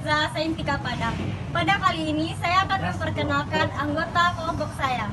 Mirza Saintika Padang. Pada kali ini saya akan memperkenalkan anggota kelompok saya.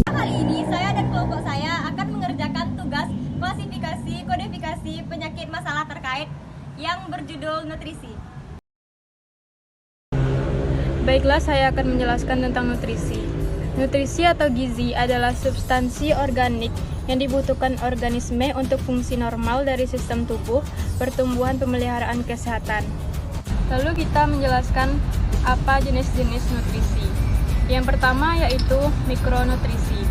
Kali ini saya dan kelompok saya akan mengerjakan tugas klasifikasi kodifikasi penyakit masalah terkait yang berjudul nutrisi. Baiklah, saya akan menjelaskan tentang nutrisi. Nutrisi atau gizi adalah substansi organik yang dibutuhkan organisme untuk fungsi normal dari sistem tubuh, pertumbuhan, pemeliharaan kesehatan. Lalu kita menjelaskan apa jenis-jenis nutrisi. Yang pertama yaitu mikronutrisi.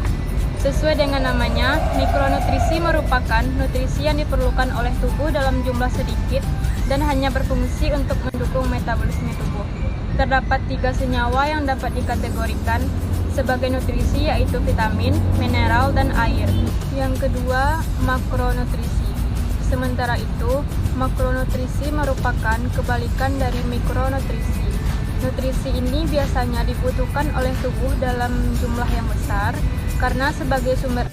Sesuai dengan namanya, mikronutrisi merupakan nutrisi yang diperlukan oleh tubuh dalam jumlah sedikit dan hanya berfungsi untuk mendukung metabolisme tubuh. Terdapat 3 senyawa yang dapat dikategorikan sebagai nutrisi, yaitu vitamin, mineral, dan air. Yang kedua, makronutrisi. Sementara itu, makronutrisi merupakan kebalikan dari mikronutrisi. Nutrisi ini biasanya dibutuhkan oleh tubuh dalam jumlah yang besar karena sebagai sumber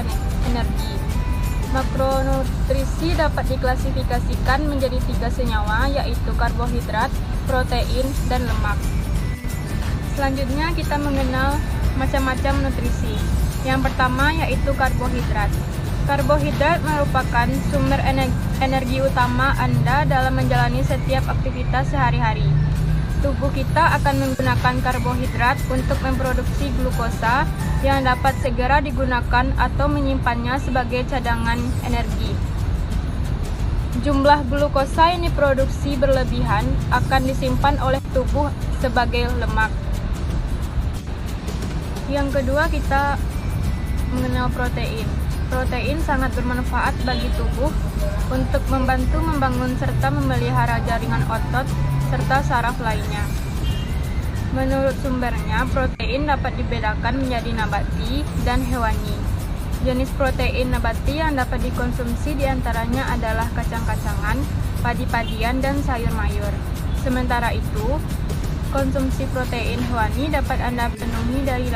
energi. Makronutrisi dapat diklasifikasikan menjadi 3 senyawa, yaitu karbohidrat, protein, dan lemak. Selanjutnya kita mengenal macam-macam nutrisi. Yang pertama yaitu karbohidrat. Karbohidrat merupakan sumber energi utama Anda dalam menjalani setiap aktivitas sehari-hari. Tubuh kita akan menggunakan karbohidrat untuk memproduksi glukosa yang dapat segera digunakan atau menyimpannya sebagai cadangan energi. Jumlah glukosa yang diproduksi berlebihan akan disimpan oleh tubuh sebagai lemak. Yang kedua, kita mengenal protein. Protein sangat bermanfaat bagi tubuh untuk membantu membangun serta memelihara jaringan otot serta saraf lainnya. Menurut sumbernya, protein dapat dibedakan menjadi nabati dan hewani. Jenis protein nabati yang dapat dikonsumsi diantaranya adalah kacang-kacangan, padi-padian, dan sayur-mayur. Sementara itu, konsumsi protein hewani dapat Anda penuhi dari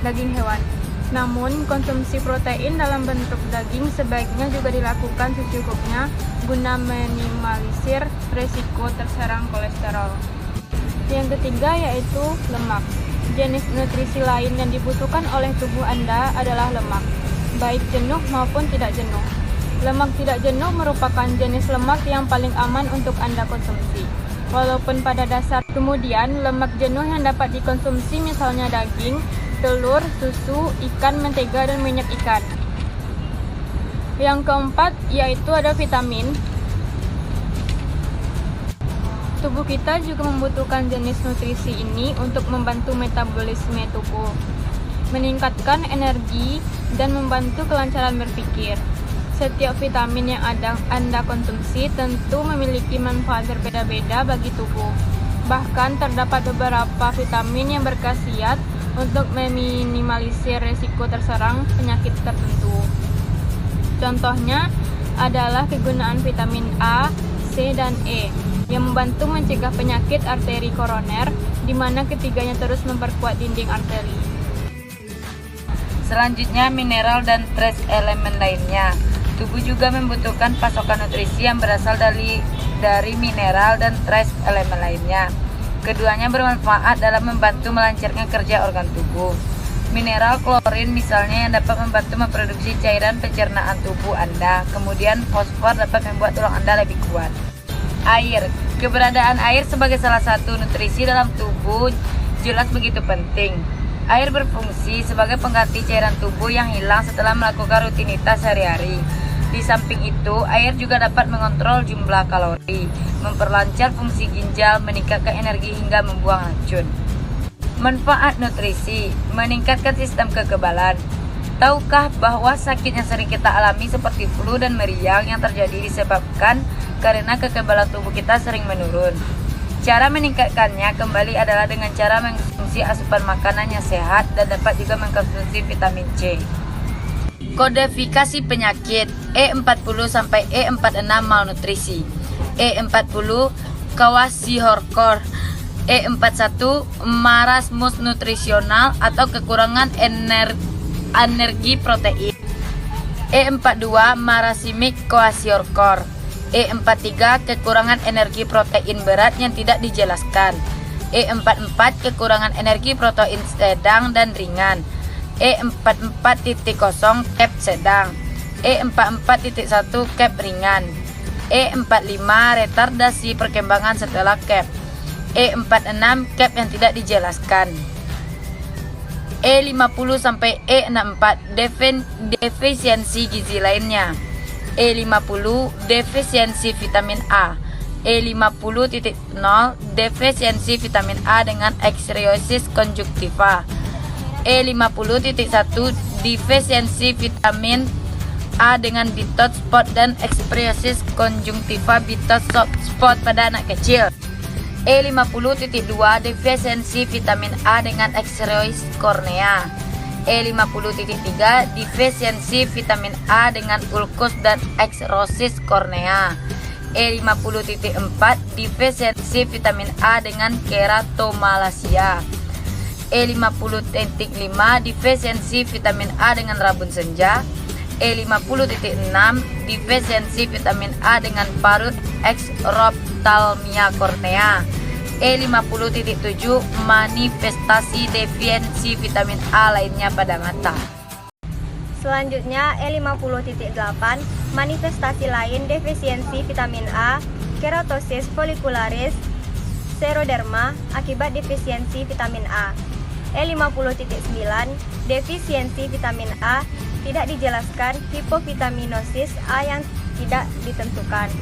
daging hewan. Namun, konsumsi protein dalam bentuk daging sebaiknya juga dilakukan secukupnya guna minimalisir risiko terserang kolesterol. Yang ketiga yaitu lemak. Jenis nutrisi lain yang dibutuhkan oleh tubuh Anda adalah lemak, baik jenuh maupun tidak jenuh. Lemak tidak jenuh merupakan jenis lemak yang paling aman untuk Anda konsumsi. Walaupun pada dasar kemudian lemak jenuh yang dapat dikonsumsi misalnya daging, telur, susu, ikan, mentega, dan minyak ikan. Yang keempat yaitu ada vitamin. Tubuh kita juga membutuhkan jenis nutrisi ini untuk membantu metabolisme tubuh, meningkatkan energi, dan membantu kelancaran berpikir. Setiap vitamin yang Anda konsumsi tentu memiliki manfaat berbeda-beda bagi tubuh. Bahkan terdapat beberapa vitamin yang berkhasiat untuk meminimalisir risiko terserang penyakit tertentu. Contohnya adalah kegunaan vitamin A, C, dan E yang membantu mencegah penyakit arteri koroner, di mana ketiganya terus memperkuat dinding arteri. Selanjutnya, mineral dan trace elemen lainnya. Tubuh juga membutuhkan pasokan nutrisi yang berasal dari mineral dan trace elemen lainnya. Keduanya bermanfaat dalam membantu melancarkan kerja organ tubuh. Mineral klorin misalnya yang dapat membantu memproduksi cairan pencernaan tubuh Anda. Kemudian fosfor dapat membuat tulang Anda lebih kuat. Air. Keberadaan air sebagai salah satu nutrisi dalam tubuh jelas begitu penting. Air berfungsi sebagai pengganti cairan tubuh yang hilang setelah melakukan rutinitas sehari-hari. Di samping itu, air juga dapat mengontrol jumlah kalori, memperlancar fungsi ginjal, meningkatkan energi hingga membuang racun. Manfaat nutrisi, meningkatkan sistem kekebalan. Tahukah bahwa sakit yang sering kita alami seperti flu dan meriang yang terjadi disebabkan karena kekebalan tubuh kita sering menurun? Cara meningkatkannya kembali adalah dengan cara mengkonsumsi asupan makanan yang sehat dan dapat juga mengkonsumsi vitamin C. Kodifikasi penyakit E40 sampai E46 malnutrisi. E40 kwashiorkor. E41 marasmus nutrisional atau kekurangan energi protein. E42 marasimik kwashiorkor. E43 kekurangan energi protein berat yang tidak dijelaskan. E44 kekurangan energi protein sedang dan ringan. E44.0 cap sedang. E44.1 cap ringan. E45 retardasi perkembangan setelah cap. E46 cap yang tidak dijelaskan. E50 sampai E64 defisiensi gizi lainnya. E50 defisiensi vitamin A. E50.0 defisiensi vitamin A dengan ekseriosis konjuktiva. E50.1 defisiensi vitamin A dengan bitot spot dan ekseriosis konjuktiva bitot spot pada anak kecil. E50.2 defisiensi vitamin A dengan ekseriosis kornea. E50.3 defisiensi vitamin A dengan ulkus dan ekserosis kornea. E50.4 defisiensi vitamin A dengan keratomalacia. E50.5 defisiensi vitamin A dengan rabun senja. E50.6 defisiensi vitamin A dengan parut exophthalmia kornea. E50.7 manifestasi defisiensi vitamin A lainnya pada mata. Selanjutnya E50.8 manifestasi lain defisiensi vitamin A, keratosis follicularis, seroderma akibat defisiensi vitamin A. E50.9 defisiensi vitamin A tidak dijelaskan, hipovitaminosis A yang tidak ditentukan.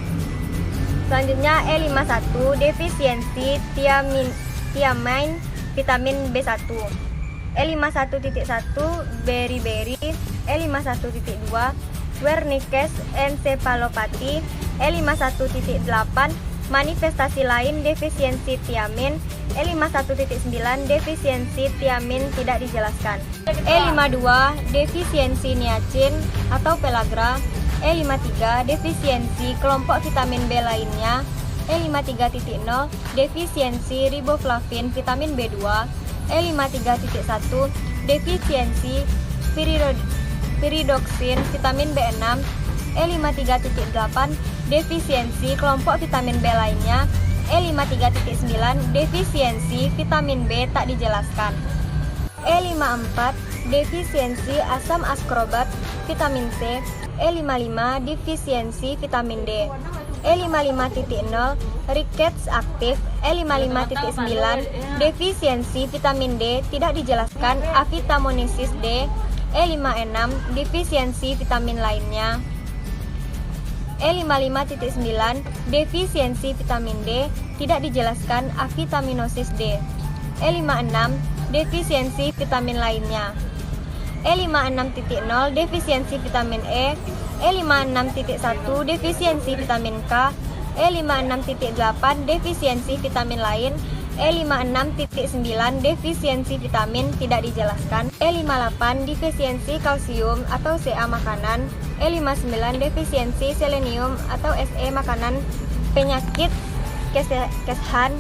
Selanjutnya E51 defisiensi thiamine vitamin B1. E51.1 beriberi. E51.2 Wernicke's encephalopathy. E51.8 manifestasi lain defisiensi thiamin. E51.9 defisiensi thiamin tidak dijelaskan. E52 defisiensi niacin atau pellagra. E53 defisiensi kelompok vitamin B lainnya. E53.0 defisiensi riboflavin vitamin B2. E53.1 defisiensi pyridoxine vitamin B6. E53.8 defisiensi kelompok vitamin B lainnya. E53.9 defisiensi vitamin B tak dijelaskan. E54 defisiensi asam ascorbat vitamin C. E55 defisiensi vitamin D. E55.0 rickets aktif. E55.9 defisiensi vitamin D tidak dijelaskan, avitamonesis D. E56 defisiensi vitamin lainnya. E55.9 defisiensi vitamin D tidak dijelaskan, avitaminosis D. E56 defisiensi vitamin lainnya. E56.0 defisiensi vitamin E. E56.1 defisiensi vitamin K. E56.8 defisiensi vitamin lain. E56.9 defisiensi vitamin tidak dijelaskan. E58 defisiensi kalsium atau Ca makanan. E59 defisiensi selenium atau Se makanan penyakit keshan.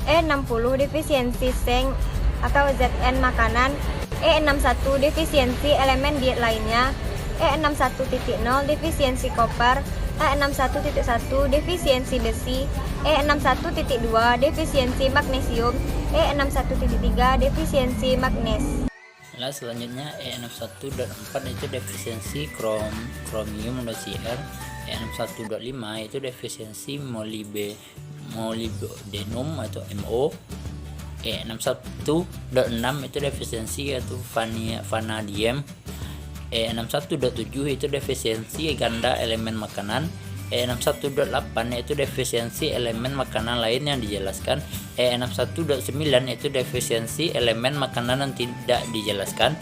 E60 defisiensi seng atau Zn makanan. E61 defisiensi elemen diet lainnya. E61.0 defisiensi koper. E61.1 defisiensi besi. E61.2 defisiensi magnesium. E61.3 defisiensi magnes. Nah, selanjutnya E61.4 itu defisiensi kromium dosier. E61.5 itu defisiensi molybdenum atau Mo. E61.6 itu defisiensi yaitu vanadium. E61.7 itu defisiensi ganda elemen makanan. E61.8 itu defisiensi elemen makanan lain yang dijelaskan. E61.9 itu defisiensi elemen makanan yang tidak dijelaskan.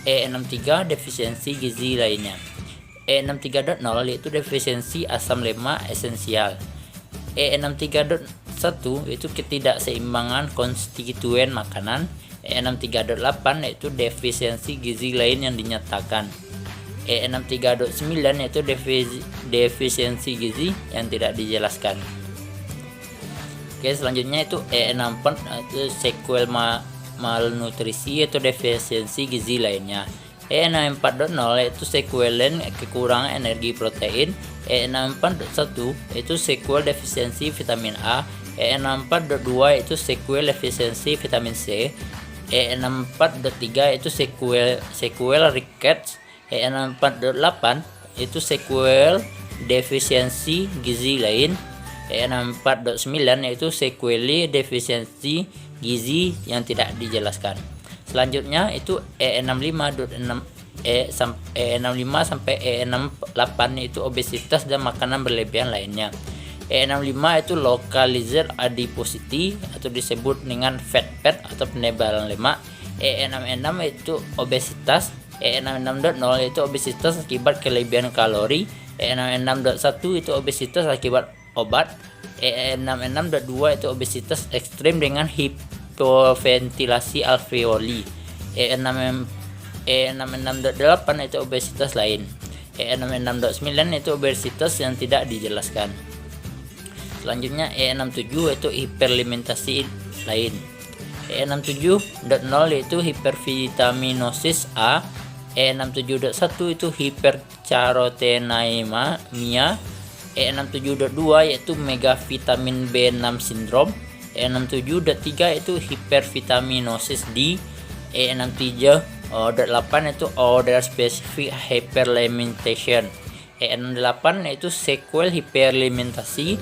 E63 defisiensi gizi lainnya. E63.0 yaitu defisiensi asam lemak esensial. E63.1 itu ketidakseimbangan konstituen makanan. E63.8 yaitu defisiensi gizi lain yang dinyatakan. E63.9 yaitu defisiensi gizi yang tidak dijelaskan. Oke, selanjutnya itu E64 itu sequel malnutrisi yaitu defisiensi gizi lainnya. E64.0 yaitu sekuelen kekurangan energi protein. E64.1 itu sequel defisiensi vitamin A. E64.2 itu sequel defisiensi vitamin C. E64.3 itu sequel rickets. E64.8 itu sequel defisiensi gizi lain. E64.9 yaitu sequel defisiensi gizi yang tidak dijelaskan. Selanjutnya itu E65 sampai E68 itu obesitas dan makanan berlebihan lainnya. E65 itu localized adiposity atau disebut dengan fat atau penebalan lemak. E66 itu obesitas. E66.0 itu obesitas akibat kelebihan kalori. E66.1 itu obesitas akibat obat. E66.2 itu obesitas ekstrim dengan hipoventilasi alveoli. E66.8 itu obesitas lain. E66.9 itu obesitas yang tidak dijelaskan. Selanjutnya E67 itu hiperalimentasi lain. E67.0 itu hipervitaminosis A. E67.1 itu hipercarotenaemia. E67.2 yaitu megavitamin B6 syndrome. E67.3 itu hipervitaminosis D. E67.8 itu order specific hyperalimentation. E68 yaitu sequel hiperalimentasi.